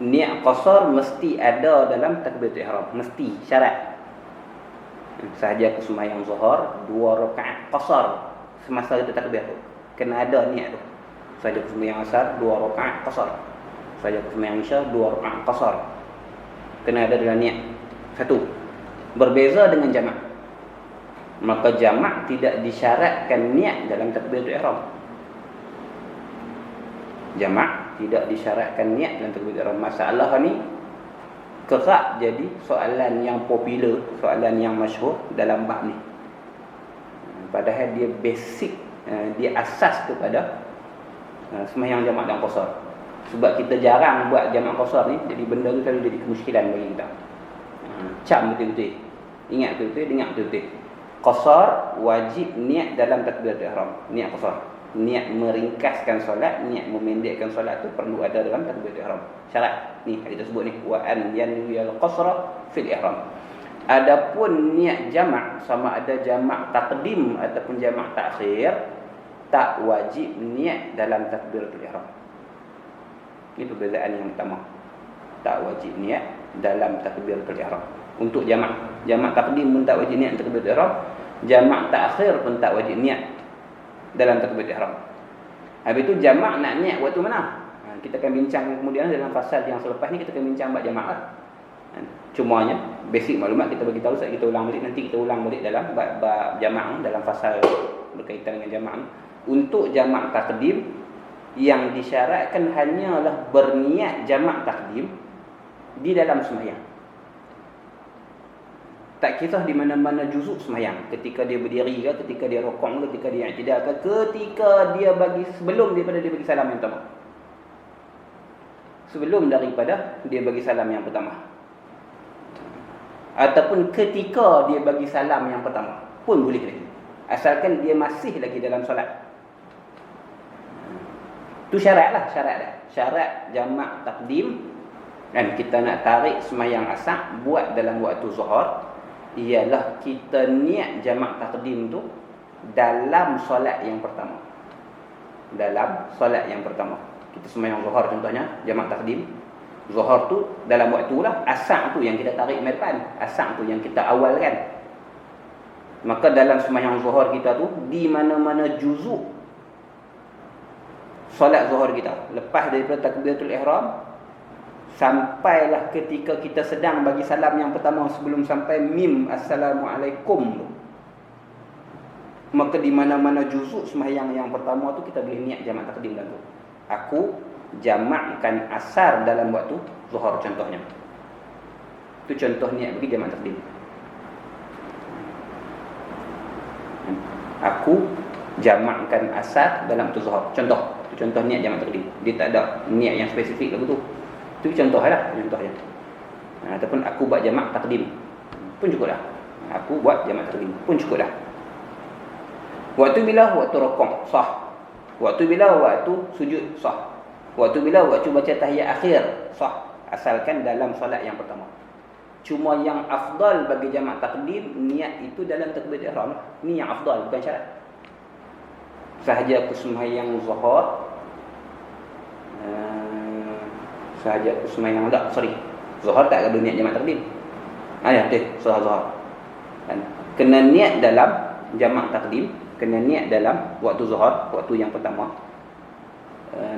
Speaker 2: Niat qasar mesti ada dalam takbiratul ihram, mesti syarat. Sahaja aku sembahyang zuhur 2 rakaat qasar semasa kita takbir tu, kena ada niat tu. Sahaja aku sembahyang asar 2 rakaat qasar. Sahaja aku sembahyang isya 2 rakaat qasar. Kena ada dalam niat. Satu. Berbeza dengan jamak. Maka jamak tidak disyaratkan niat dalam takbiratul ihram. Jamak tidak disyaratkan niat dalam takbiratul ihram. Masalah ni kerap jadi soalan yang popular, soalan yang masyhur dalam bab ni. Padahal dia basic, dia asas kepada sembahyang jamak dan qasar. Sebab kita jarang buat jamak qasar ni, jadi benda tu selalu jadi kemusykilan bagi kita. Cam betul-betul. Ingat betul-betul, dengar betul-betul. Qasar wajib niat dalam takbiratul ihram. Niat qasar. Niat meringkaskan solat, niat memendekkan solat tu perlu ada dalam takbiratul ihram. Syarat ni kita sebut ni, wa an yanwiyal qasra fil ihram. Adapun niat jamak, sama ada jamak taqdim ataupun jamak takhir, tak wajib niat dalam takbiratul ihram. Ini perbezaan yang pertama. Tak wajib niat dalam takbiratul ihram. Untuk jamak taqdim pun tak wajib niat takbiratul ihram, jamak takhir pun tak wajib niat dalam takbiratul ihram. Habis itu jamak nak niat waktu mana? Kita akan bincang kemudian dalam fasal yang selepas ni, kita akan bincang bab jamak lah. Cumanya basic maklumat kita bagi tahu, saat kita ulang balik, nanti kita ulang balik dalam bab jamak dalam fasal berkaitan dengan jamak. Untuk jamak taqdim, yang disyaratkan hanyalah berniat jamak taqdim di dalam sembahyang. Tak kisah di mana-mana juzuk sembahyang, ketika dia berdiri ke, ketika dia rukuk ke, ketika dia i'tidal ke, ketika dia bagi sebelum daripada dia bagi salam yang pertama. Sebelum daripada dia bagi salam yang pertama. Ataupun ketika dia bagi salam yang pertama pun boleh lagi. Asalkan dia masih lagi dalam solat. Itu syarat lah, syarat jamak takdim. Dan kita nak tarik sembahyang asar buat dalam waktu zuhur, ialah kita niat jamak takdim tu dalam solat yang pertama. Dalam solat yang pertama. Kita sembahyang zuhur contohnya, jamak takdim. Zuhur tu dalam waktu lah, asar tu yang kita tarik mai depan, asar tu yang kita awalkan. Maka dalam sembahyang zuhur kita tu, di mana-mana juzuk solat zuhur kita, lepas daripada takbiratul ihram sampailah ketika kita sedang bagi salam yang pertama sebelum sampai mim assalamualaikum tu, maka di mana-mana juzuk sembahyang yang pertama tu kita boleh niat jamak takdim dalam tu. Aku jamakkan asar dalam waktu zuhur contohnya. Itu contoh niat bagi jamak takdim. Aku jamakkan asar dalam waktu zuhur. Contoh niat jamak takdim. Dia tak ada niat yang spesifik lagu tu. Itu contohlah, contohnya. Ataupun aku buat jamak takdim pun cukuplah. Aku buat jamak takdim pun cukuplah. Waktu bila? Waktu rukuk, sah. Waktu bila? Waktu sujud, sah. Waktu bila? Waktu baca tahiyat akhir, sah. Asalkan dalam solat yang pertama. Cuma yang afdal bagi jamak takdim, niat itu dalam takbiratul ihram. Ini yang afdal, bukan syarat. Sahaja aku sembahyang zuhur, zuhur tak ada niat jamak takdim. Ya, betul, zuhur. Kena niat dalam jamak takdim, kena niat dalam waktu zuhur, waktu yang pertama.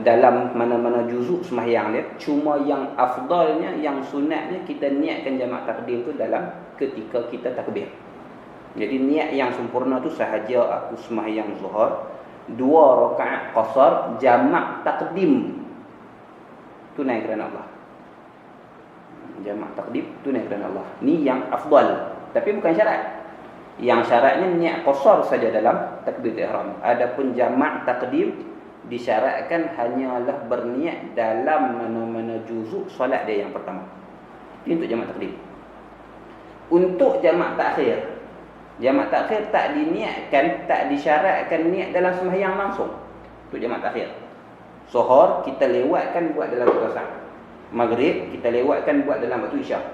Speaker 2: Dalam mana-mana juzuk sembahyang dia, cuma yang afdalnya, yang sunatnya kita niatkan jamak takdim tu dalam ketika kita takbir. Jadi niat yang sempurna tu sahaja aku sembahyang zuhur 2 rakaat qasar jamak takdim, tunai kerana Allah. Jamak takdim tunai kerana Allah. Ni yang afdal, tapi bukan syarat. Yang syaratnya niat qasar saja dalam takbiratul ihram. Adapun jamak takdim disyaratkan hanyalah berniat dalam mana-mana juzuk solat dia yang pertama. Ini untuk jamak takdim. Untuk jamak takhir, jamak takhir tak diniatkan, tak disyaratkan niat dalam sembahyang langsung. Untuk jamak takhir, zuhur kita lewatkan buat dalam waktu asar, maghrib kita lewatkan buat dalam waktu isyak.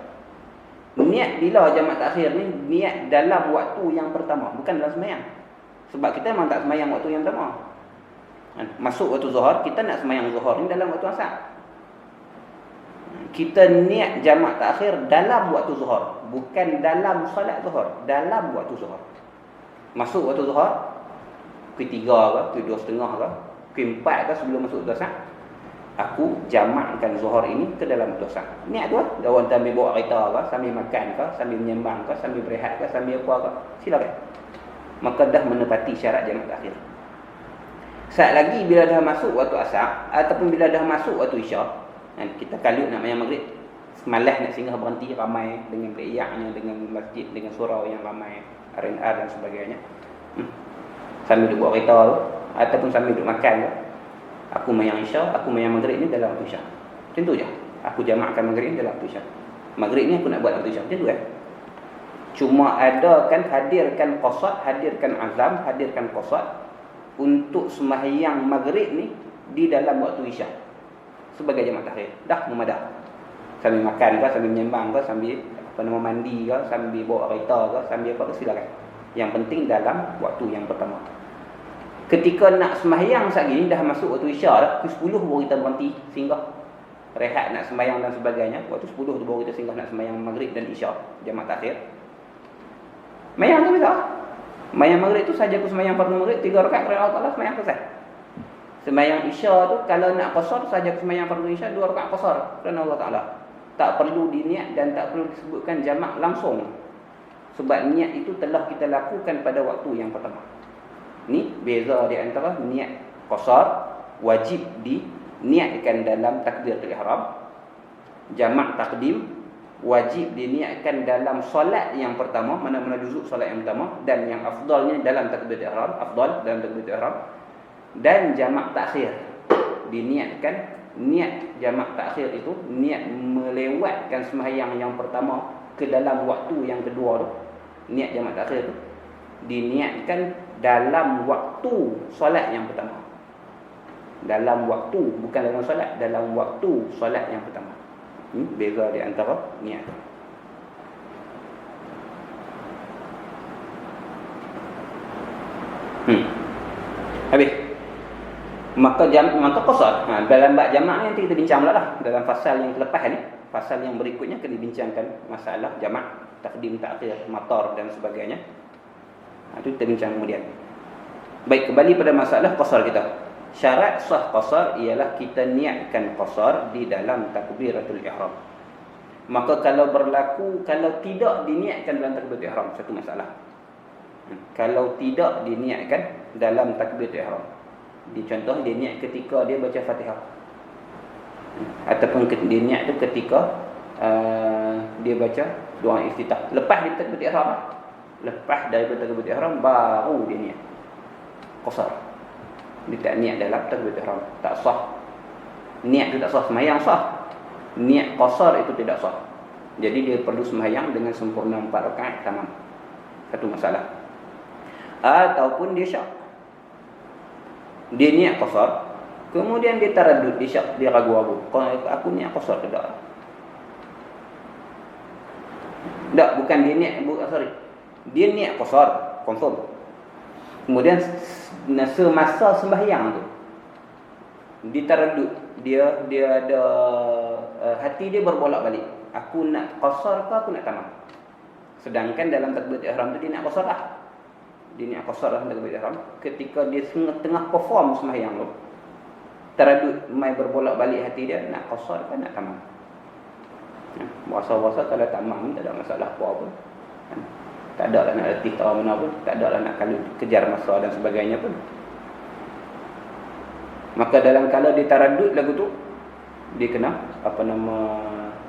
Speaker 2: Niat bila jamak takhir ni, niat dalam waktu yang pertama, bukan dalam sembahyang. Sebab kita memang tak sembahyang waktu yang pertama. Masuk waktu zuhur, kita nak sembahyang zuhur ni dalam waktu asar. Kita niat jamak takhir dalam waktu zuhur, bukan dalam solat zuhur, dalam waktu zuhur. Masuk waktu zuhur, pukul 3 ke, pukul 2.30 ke, pukul 4 ke sebelum masuk waktu asar, aku jamakkan zuhur ini ke dalam waktu asar. Niat tu lah. Dawan sambil bawa kereta ke, sambil makan ke, sambil menyembang ke, sambil berehat ke, sambil apa ke, silakan. Maka dah menepati syarat jamak takhir. Saat lagi bila dah masuk waktu asar ataupun bila dah masuk waktu isyak, kita kalut nak mayang maghrib, malas nak singgah berhenti, ramai dengan teriaknya, dengan masjid, dengan surau yang ramai, R&R dan sebagainya. Sambil duduk buat kereta tu, ataupun sambil duduk makan tu, Aku sembahyang Isya, aku sembahyang Maghrib ni dalam waktu Isya. Macam tu je. Aku jamakkan Maghrib ni dalam waktu Isya. Maghrib ni aku nak buat dalam waktu Isya. Macam tu kan. Cuma ada kan hadirkan qasad, hadirkan azam, hadirkan qasad untuk sembahyang Maghrib ni di dalam waktu Isya sebagai jamak takhir. Dah memadah. Sambil makan ke, sambil menyembang ke, sambil mandi ke, sambil bawa kereta ke, sambil apa ke, silakan. Yang penting dalam waktu yang pertama. Ketika nak sembahyang saat ini dah masuk waktu Isya dah, pukul 10 baru kita berhenti singgah rehat nak sembahyang dan sebagainya. Waktu 10 tu baru kita singgah nak sembahyang Maghrib dan Isya jamak takhir. Sembahyang tu bisa. Sembahyang Maghrib tu saja aku sembahyang fardu Maghrib 3 rakaat kerana Allah Taala, sembahyang selesai. Sembahyang Isya tu kalau nak qasar saja aku sembahyang fardu Isya 2 rakaat qasar kerana Allah Taala. Tak perlu diniat dan tak perlu disebutkan jamak langsung. Sebab niat itu telah kita lakukan pada waktu yang pertama. Ni beza di antara niat qasar wajib diniatkan dalam takbiratul ihram. Jamak takdim wajib diniatkan dalam solat yang pertama, mana-mana duduk solat yang pertama, dan yang afdalnya dalam takbiratul ihram, afdal dalam takbiratul ihram. Dan jamak takhir diniatkan. Niat jamak takhir itu niat melewatkan sembahyang yang pertama ke dalam waktu yang kedua tu. Niat jamak takhir tu diniatkan dalam waktu solat yang pertama. Dalam waktu, bukan dalam solat, dalam waktu solat yang pertama. Beza di antara niat. Habis. Maka qasar. Dalam bab jamak ni nanti kita bincang pula lah. Dalam fasal yang selepas ni, fasal yang berikutnya akan dibincangkan masalah jamak, takdim, takhir, matar dan sebagainya. Itu kita bincang kemudian. Baik, kembali pada masalah qasar kita. Syarat sah qasar ialah kita niatkan qasar di dalam takbiratul ihram. Maka kalau tidak diniatkan dalam takbiratul ihram, satu masalah. Kalau tidak diniatkan dalam takbiratul ihram, contoh dia niat ketika dia baca Fatihah, ataupun dia niat tu ketika dia baca doa iftitah lepas daripada takbiratul ihram, lepas daripada takbiratul ihram baru dia niat qasar. Dia tak niat dalam takbiratul ihram, tak sah. Niat tu tak sah, sembahyang sah, niat qasar itu tidak sah. Jadi dia perlu sembahyang dengan sempurna 4 rakaat tamam. Satu masalah. Ataupun dia syak, dia niat qasar, kemudian dia taraddud, dia syak, dia ragu-ragu, aku niat qasar ke tak? Tak, bukan dia niat, sorry. Dia niat qasar, confirm. Kemudian semasa sembahyang tu dia taraddud, dia ada hati dia berbolak-balik. Aku nak qasar ke aku nak tamam? Sedangkan dalam takbiratul ihram tu dia nak qasar lah. Dia niat qasar dalam takbiratul ihram. Ketika dia tengah perform sembahyang tu, taraddud, mai berbolak-balik hati dia, nak qasar ke nak tamam? Puasa-puasa kalau tamam tak ada masalah apa pun. Tak ada lah nak letih tahu mana pun, tak ada lah nak kejar masa dan sebagainya pun. Maka dalam kala dia taraddud lagu tu, dia kena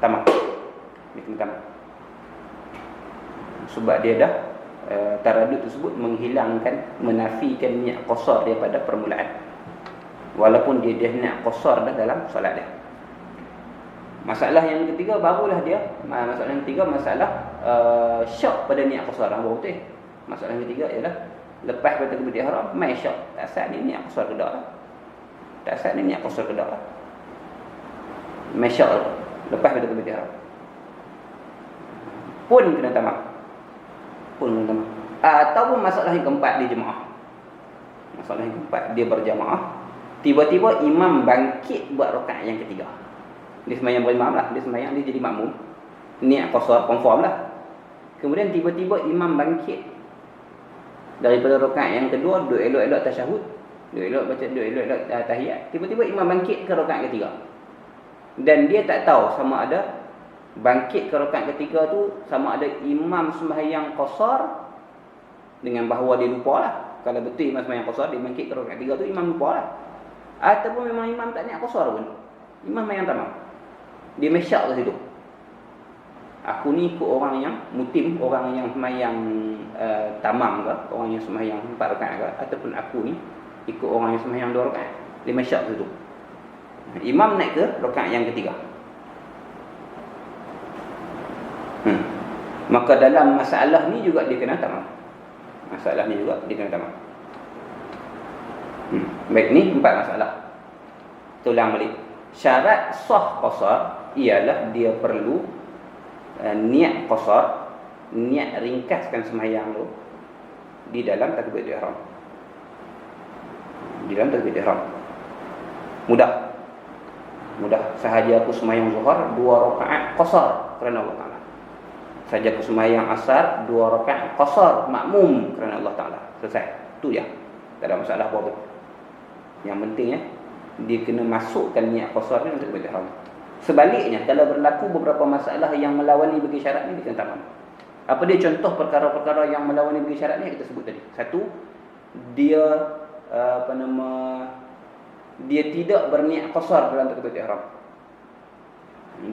Speaker 2: tamam. Dia kena tamam. Sebab dia dah taraddud tersebut menghilangkan, menafikan niat qasar daripada permulaan. Walaupun dia niat qasar dah dalam solat dia. Masalah yang ketiga barulah dia, masalah yang ketiga masalah syak pada niat qasar baru betul. Masalah yang ketiga ialah lepas pada takbiratul ihram mai syak, tak sah ni niat qasar ke tak? Tak sah ni niat qasar ke tak? Mai syak lepas pada takbiratul ihram. Pun kena tamam. Ataupun masalah yang keempat dia jemaah. Masalah yang keempat dia berjamaah. Tiba-tiba imam bangkit buat rakaat yang ketiga. Dia sembahyang berimam lah, dia sembahyang dia jadi makmum, niat qasar confirm lah. Kemudian tiba-tiba imam bangkit daripada rakaat yang kedua, duk elok-elok tasyahud, duk elok-elok tahiyat. Tiba-tiba imam bangkit ke rakaat ketiga. Dan dia tak tahu sama ada bangkit ke rakaat ketiga tu sama ada imam sembahyang qasar dengan bahawa dia lupa lah. Kalau betul imam sembahyang qasar, dia bangkit ke rakaat ketiga tu imam lupa lah. Ataupun memang imam tak niat qasar pun, imam sembahyang tamam. Dia mesyak ke situ. Aku ni ikut orang yang mutim, orang yang sembahyang tamam ke, orang yang sembahyang 4 rakaat ke, ataupun aku ni ikut orang yang sembahyang 2 rakaat. Dia masyak situ. Imam naik ke rakaat yang ketiga. Maka dalam masalah ni juga dia kena tamam. Masalah ni juga dia kena tamam. Baik, ni 4 masalah. Tulang balik. Syarat sah qasar ialah dia perlu niat qasar, niat ringkaskan sembahyang tu di dalam takbiratul ihram. Di dalam takbiratul ihram. Mudah sahaja aku sembahyang zuhur 2 rakaat qasar kerana Allah Taala. Saja aku sembahyang asar 2 rakaat qasar makmum kerana Allah Taala. Selesai. Tu je. Tak ada masalah apa-apa. Yang pentingnya dia kena masukkan niat qasar ni untuk takbiratul ihram. Sebaliknya, kalau berlaku beberapa masalah yang melawani bagi syarat ni, dia kena tamam. Apa dia contoh perkara-perkara yang melawani bagi syarat ni yang kita sebut tadi? Satu, dia dia tidak berniat qasar dalam takbiratul ihram.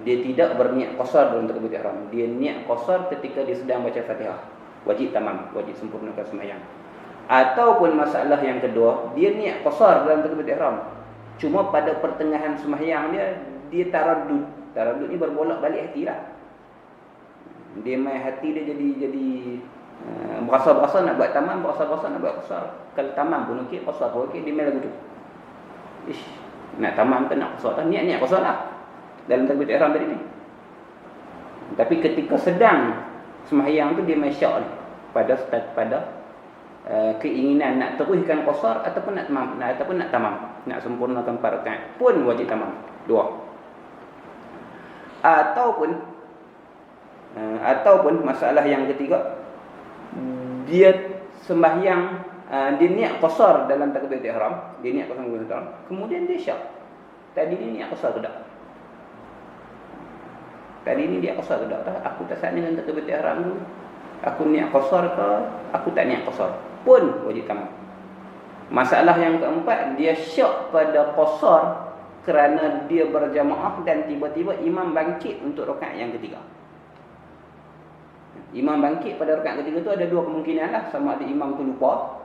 Speaker 2: Dia tidak berniat qasar dalam takbiratul ihram. Dia niat qasar ketika dia sedang baca Fatihah. Wajib tamam, wajib sempurnakan sembahyang. Ataupun masalah yang kedua, dia niat qasar dalam takbiratul ihram. Cuma pada pertengahan sembahyang dia taraddud. Taraddud ni berbolak-balik hatilah. Dia main hati dia jadi berasa-berasa nak buat tamam, berasa-berasa nak buat qasar. Kalau tamam pun okey, qasar pun okey, dia main lagu tu. Nak tamam ke nak qasar, niat qasar lah dalam takbiratul ihram tadi ni. Tapi ketika sedang sembahyang tu dia main syak ni pada keinginan nak teruskan qasar ataupun nak tamam, nak sempurnakan 4 rakaat pun wajib tamam 2. Ataupun masalah yang ketiga, dia sembahyang, dia niat qasar dalam takbiratul ihram, dia niat qasar dalam takbiratul ihram, kemudian dia syak. Tadi ni niat qasar ke tak? Tadi ni dia qasar ke tak? Aku tak sat dengan takbiratul ihram tu. Aku niat qasar ke? Aku tak niat qasar. Pun wajib tamam. Masalah yang keempat, dia syak pada qasar kerana dia berjamaah dan tiba-tiba imam bangkit untuk rakaat yang ketiga. Imam bangkit pada rakaat ketiga tu ada 2 kemungkinan lah. Sama ada imam tu lupa.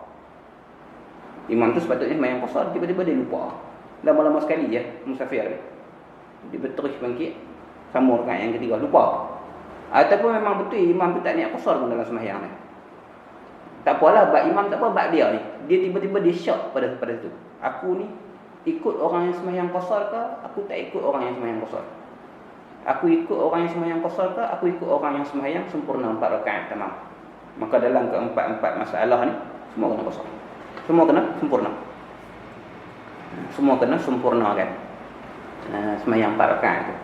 Speaker 2: Imam tu sepatutnya sembahyang qasar, tiba-tiba dia lupa. Lama-lama sekali je musafir dia berterus bangkit sambung rakaat yang ketiga, lupa. Ataupun memang betul imam tu tak niat qasar pun dalam sembahyang ni. Tak apalah, bab imam tak apa, bab dia ni. Dia tiba-tiba dia syak pada tu. Aku ni ikut orang yang sembahyang qasar ke? Aku tak ikut orang yang sembahyang qasar. Aku ikut orang yang sembahyang qasar ke? Aku ikut orang yang sembahyang sempurna 4 rakaat tamam. Maka dalam keempat-empat masalah ni semua kena qasar. Semua kena sempurna. Semua kena sempurnakan sembahyang 4 rakaat tu.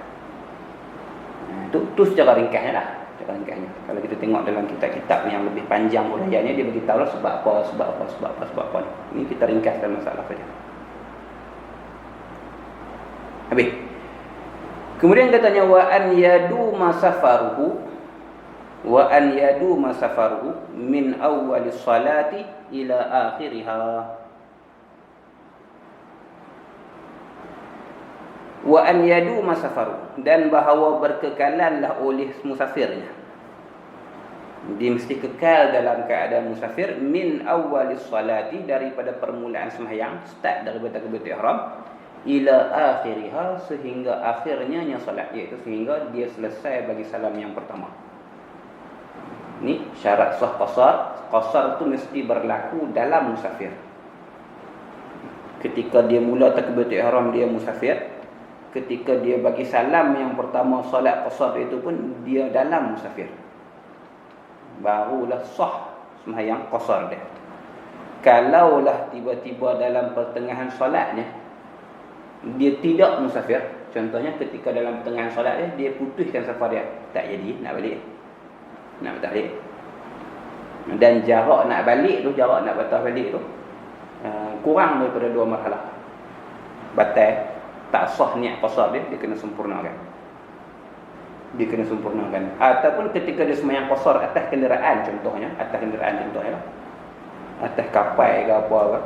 Speaker 2: Tu secara ringkasnya lah. Kalau kita tengok dalam kitab-kitab yang lebih panjang uraiannya, dia beritahu lah sebab apa ni. Ini kita ringkaskan masalah saja. Habis. Kemudian katanya wa an yadu masafaruhu min awwalis salati ila akhiriha. Wa an yadu masafaruhu, dan bahawa berkekalanlah oleh musafirnya. Dia mesti kekal dalam keadaan musafir min awwalis salati, daripada permulaan sembahyang, start daripada takbiratul ihram ila akhiriha, sehingga akhirnya solat, iaitu sehingga dia selesai bagi salam yang pertama. Ni syarat sah qasar. Qasar tu mesti berlaku dalam musafir. Ketika dia mula takbiratul ihram dia musafir, ketika dia bagi salam yang pertama solat qasar itu pun dia dalam musafir, barulah sah sembahyang qasar dia. Kalaulah tiba-tiba dalam pertengahan solatnya dia tidak musafir, contohnya ketika dalam pertengahan solat dia putuskan safar dia, tak jadi nak balik, nak balik, dan jarak nak balik tu, jarak nak batas balik tu kurang daripada 2 marhalah, batal, tak sah niat qasar dia kena sempurnakan. Ataupun ketika dia sembahyang qasar atas kenderaan, contohnya lah, atas kapal ke apa ke,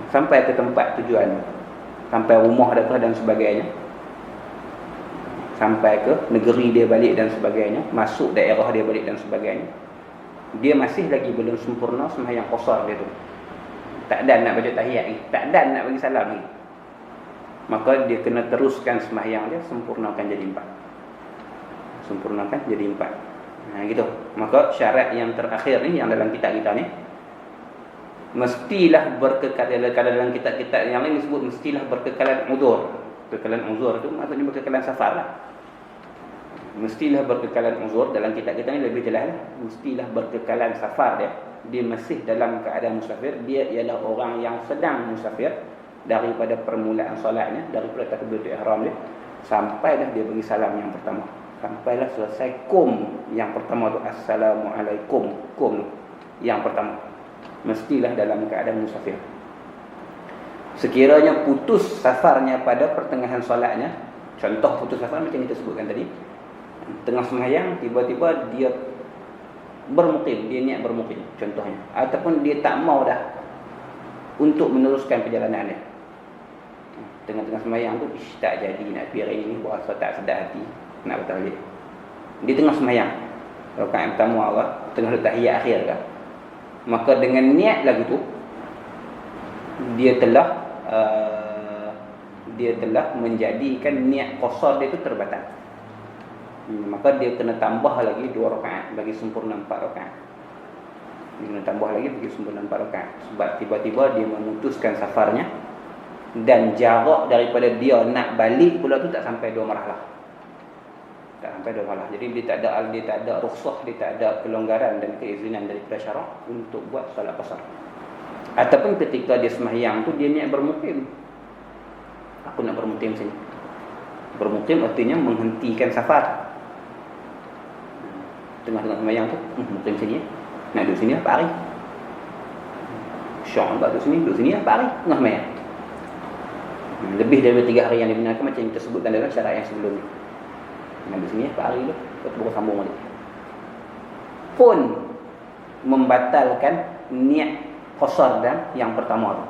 Speaker 2: sampai ke tempat tujuan, sampai rumah dia dan sebagainya, sampai ke negeri dia balik dan sebagainya, masuk daerah dia balik dan sebagainya, dia masih lagi belum sempurna sembahyang qasar dia tu. Tak dan nak baca tahiyat ni, tak dan nak bagi salam ni. Maka dia kena teruskan sembahyang dia, sempurnakan jadi 4. Sempurnakan jadi 4. Gitu. Maka syarat yang terakhir ni yang dalam kitab kita ni, mestilah berkekalan. Kalau dalam kitab-kitab yang lain disebut mestilah berkekalan uzur. Kekekalan uzur tu maksudnya berkekalan safar lah. Mestilah berkekalan uzur. Dalam kitab kita ni lebih jelas lah. Mestilah berkekalan safar dia. Dia masih dalam keadaan musafir. Dia ialah orang yang sedang musafir daripada permulaan solatnya, daripada takbiratul ihram dia sampai dah dia bagi salam yang pertama, sampailah selesai kum yang pertama tu, assalamualaikum, kum yang pertama, mestilah dalam keadaan musafir. Sekiranya putus safarnya pada pertengahan solatnya, contoh putus safar macam kita sebutkan tadi, tengah sembahyang tiba-tiba dia bermukim, dia niat bermukim contohnya, ataupun dia tak mau dah untuk meneruskan perjalanan dia. Tengah-tengah sembahyang tu, tak jadi nak pergi hari ni, berasa tak sedar hati nak batal balik. Dia tengah sembahyang, rakaat pertama Allah, tengah tahiyat akhir kan, maka dengan niat lagu tu dia telah menjadikan niat qasar dia tu terbatal. Maka dia kena tambah lagi 2 rakaat bagi sempurna 4 rakaat. Dia kena tambah lagi bagi sempurna 4 rakaat. Sebab tiba-tiba dia memutuskan safarnya, dan jarak daripada dia nak balik pula tu tak sampai 2 marhalah. Tak sampai 2 marhalah. Jadi dia tak ada rukhsah, dia tak ada kelonggaran dan keizinan daripada syarak untuk buat solat qasar. Ataupun ketika dia sembahyang tu dia niat bermukim. Aku nak bermukim sini. Bermukim artinya menghentikan safar. Tengah-tengah sembahyang tu, mukim sini. Nak duduk sini apa hari? Syok nak duduk sini apa hari? Tengah sembahyang. Lebih daripada 3 hari yang dibenarkan macam yang kita sebutkan dalam syarat yang sebelum ni. Ambil sini Pak hari tu, baru sambung balik. Pun membatalkan niat qasar dan yang pertama tu.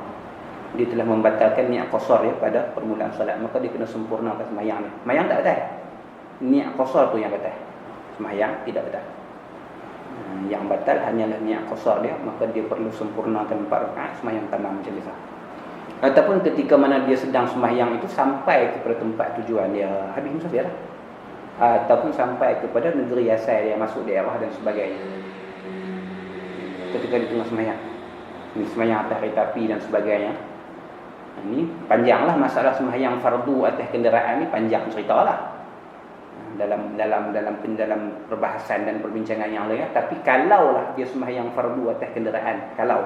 Speaker 2: Dia telah membatalkan niat qasar dia pada permulaan solat, maka dia kena sempurnakan sembahyang dia. Sembahyang tak batal. Niat qasar tu yang batal. Sembahyang tidak batal. Yang batal hanyalah niat qasar dia, maka dia perlu sempurnakan 4 rakaat sembahyang tamam macam biasa. Ataupun ketika mana dia sedang sembahyang itu sampai kepada tempat tujuan dia, habis musafir lah. Ataupun sampai kepada negeri asal dia, masuk daerah dan sebagainya. Ketika di tengah sembahyang, ini sembahyang atas kereta api dan sebagainya. Ini panjanglah masalah sembahyang fardu atas kenderaan ni, panjang cerita lah. Dalam perbahasan dan perbincangan yang lain. Tapi kalaulah dia sembahyang fardu atas kenderaan, kalau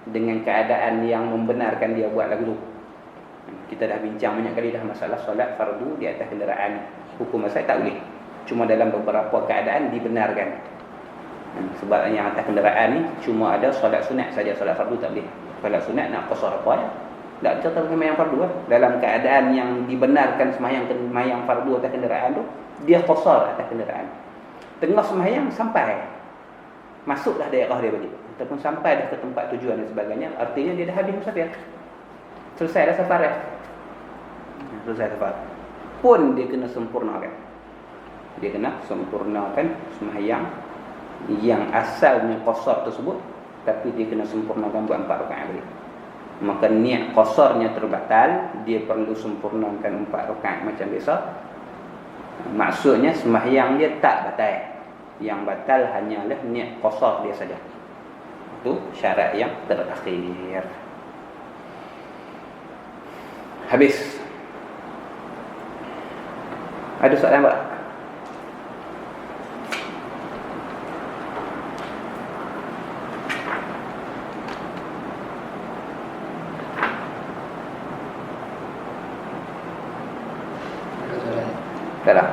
Speaker 2: dengan keadaan yang membenarkan dia buat lagu tu. Kita dah bincang banyak kali dah masalah solat fardu di atas kenderaan. Hukum asal tak boleh. Cuma dalam beberapa keadaan dibenarkan. Sebab yang atas kenderaan ni cuma ada solat sunat saja, solat fardu tak boleh. Solat sunat nak qasar apa ya? Tak cerita sembahyang fardu lah. Dalam keadaan yang dibenarkan sembahyang fardu atas kenderaan tu, dia qasar atas kenderaan. Tengah sembahyang sampai masuklah daerah dia balik, ataupun sampai dah ke tempat tujuan dan sebagainya, artinya dia dah habis musafir. Selesai dah safar dah. Selesai safar. Pun dia kena sempurnakan. Dia kena sempurnakan sembahyang yang asalnya qasar tersebut, tapi dia kena sempurnakan buat 4 rakaat balik. Maka niat qasarnya terbatal, dia perlu sempurnakan 4 rakaat macam biasa. Maksudnya sembahyang dia tak batal. Yang batal hanyalah niat qasar dia saja. Itu syarat yang terakhir. Habis. Ada soalan tak? Tak ada.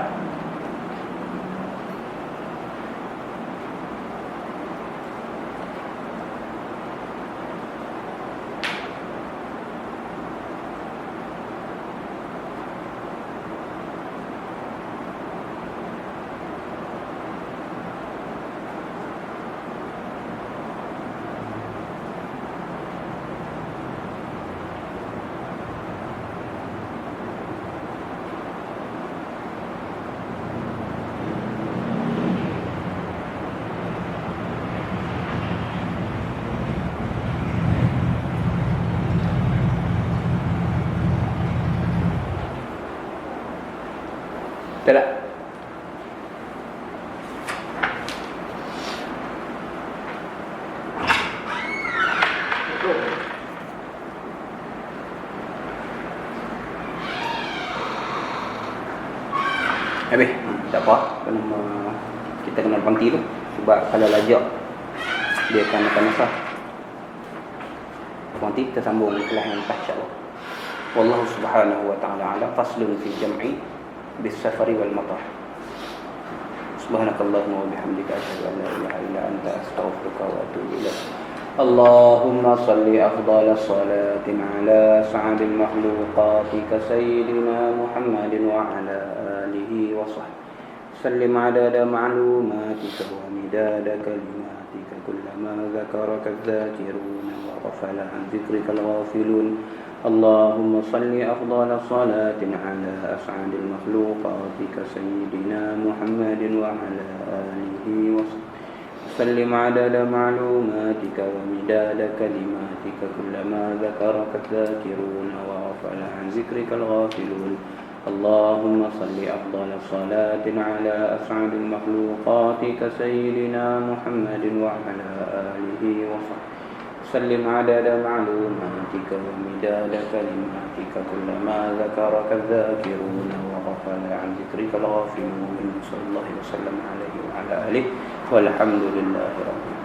Speaker 2: Habis. Tak apa. Kita kena berhenti tu. Sebab kalau lajak dia akan masalah. Berhenti, kita sambung kelas yang lepas insya-Allah. Wallahu subhanahu wa ta'ala ala faslun fi jam'i bis safari wal matar. Subhanakallahumma wa bihamdika asyhadu an la ilaha illa anta astaghfiruka wa atubu ilaik. Allahumma salli afdhala salatin ala sa'adil makhluqatika sayyidina Muhammadin wa ala alihi wa sahbihi. Sallim adada ma'lumatika wa midada kalimatika kullama dhakaraka adh-dhakiruna wa ghafala an dhikrika al-ghafilun. Allahumma salli afdhala salatin ala as'adil makhluqatika sayyidina Muhammadin wa ala alihi wa sahbihi. سلم عدد معلوماتك ومداد كلماتك كلما ذكرك الذاكرون وغفل عن ذكرك الغافلون. اللهم صل أفضل صلاة على أسعد المخلوقات كسيدنا محمد وعلى آله وصحبه. سلم عدد معلوماتك ومداد كلماتك كلما ذكرك الذاكرون وغفل عن ذكرك الغافلون. صلى الله وسلم عليه وعلى آله والحمد لله رب العالمين.